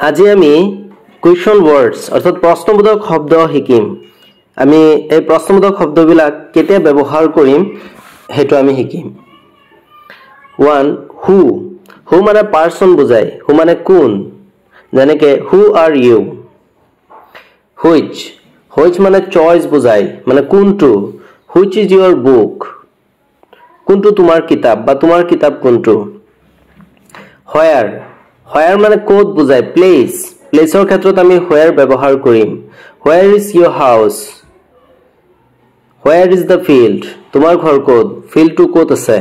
আজি আমি কুৱেশ্যন ওয়াৰ্ডস অৰ্থাৎ প্ৰশ্নবোধক শব্দ শিকিম আমি এই প্ৰশ্নবোধক শব্দবিলাক কেতিয়া ব্যৱহাৰ কৰিম হেতু আমি শিকিম 1 who মানে পাৰসন বুজায় who মানে কোন যেনেকে who are you which মানে চয়েস বুজায় মানে কোনটো which is your book কোনটো তোমাৰ কিতাপ বা তোমাৰ কিতাপ কোনটো where মানে কোড বুজায় প্লেসৰ ক্ষেত্ৰত আমি where ব্যৱহাৰ কৰিম where is your house where is the field তোমাৰ ঘৰ ক'ত ফিল্ডটো ক'ত আছে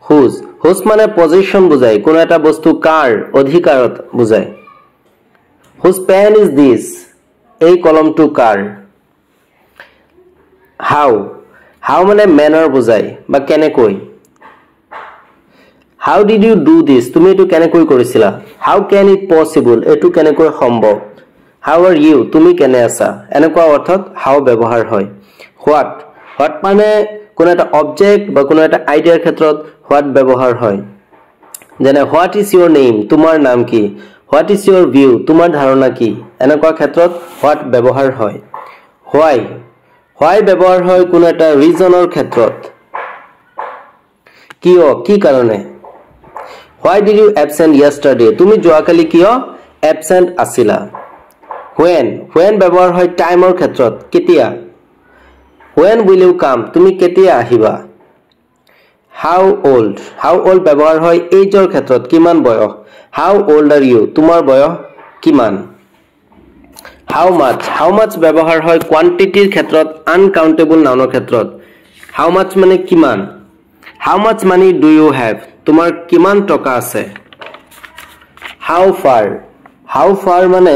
whose মানে পজিশন বুজায় কোন এটা বস্তু কাৰ অধিকাৰত বুজায় whose pen is this এই কলমটো কাৰ how মানে manner বুজায় বা কেনেকৈ how did you do this তুমি এটো কেনেকৈ কৰিছিলা how can it possible এটো কেনেকৈ সম্ভৱ how are you তুমি কেনে আছা এনেকুৱা অৰ্থত how ব্যৱহাৰ হয় what মানে কোন এটা অবজেক্ট বা কোন এটা আইডিয়াৰ ক্ষেত্ৰত what ব্যৱহাৰ হয় যেনে what is your name তোমাৰ নাম কি what is your view তোমাৰ ধাৰণা কি এনেকুৱা ক্ষেত্ৰত what ব্যৱহাৰ হয় why ব্যৱহাৰ হয় কোন এটা ৰিজনৰ ক্ষেত্ৰত কি কাৰণে Why did you absent yesterday? তুমি যোৱাকালি কিয় absent আছিলা? When ব্যৱহাৰ হয় টাইমৰ ক্ষেত্ৰত কেতিয়া? When will you come? তুমি কেতিয়া আহিবা? How old ব্যৱহাৰ হয় এজৰ ক্ষেত্ৰত কিমান বয়স? How old are you? তোমাৰ বয়স কিমান? How much ব্যৱহাৰ হয় কোৱান্টিটিৰ ক্ষেত্ৰত uncountable নাউনৰ ক্ষেত্ৰত How much মানে কিমান? How much money do you have? তোমাৰ কিমান টকা আছে how far মানে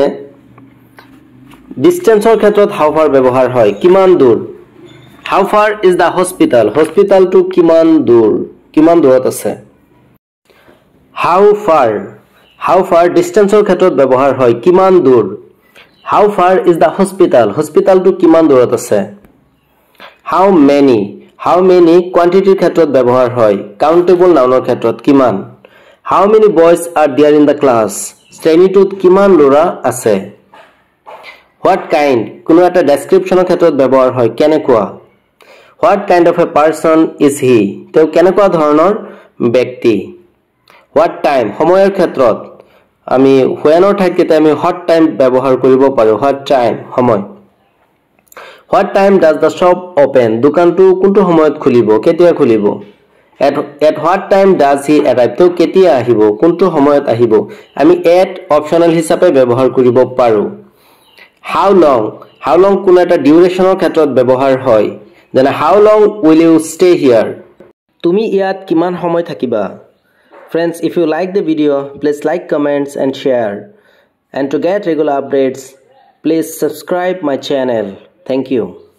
ডিসটেন্সৰ ক্ষেত্ৰত how far ব্যৱহাৰ হয় কিমান দূৰ how far is the hospital to কিমান দূৰত আছে how far ডিসটেন্সৰ ক্ষেত্ৰত ব্যৱহাৰ হয় কিমান দূৰ how far is the hospital to কিমান দূৰত আছে how many quantity ক্ষেত্ৰত ব্যৱহাৰ হয় countable নাউনৰ ক্ষেত্ৰত কিমান how many boys are there in the class শ্ৰেণীটোত কিমান ল'ৰা আছে what kind কোনো এটা ডেসক্ৰিপচনৰ ক্ষেত্ৰত ব্যৱহাৰ হয় কেনেকুৱা what kind of a person is he তেওঁ কেনেকুৱা ধৰণৰ ব্যক্তি what time সময়ৰ ক্ষেত্ৰত আমি whenৰ ঠাইত আমি what time ব্যৱহাৰ কৰিব পাৰো what time সময় What time does the shop open? দোকানটো কোনটো সময়ত খুলিব কেতিয়া খুলিব At what time does he arrive? তো কেতিয়া আহিব কোনটো সময়ত আহিব আমি at অপশনাল হিচাপে ব্যৱহাৰ কৰিব পাৰো How long কোন এটা ডিউৰেচনৰ ক্ষেত্ৰত ব্যৱহাৰ হয় যেনে how long will you stay here তুমি ইয়াত কিমান সময় থাকিবা Friends, if you like the video, please like, comments and share. And to get regular updates, please subscribe my channel. Thank you.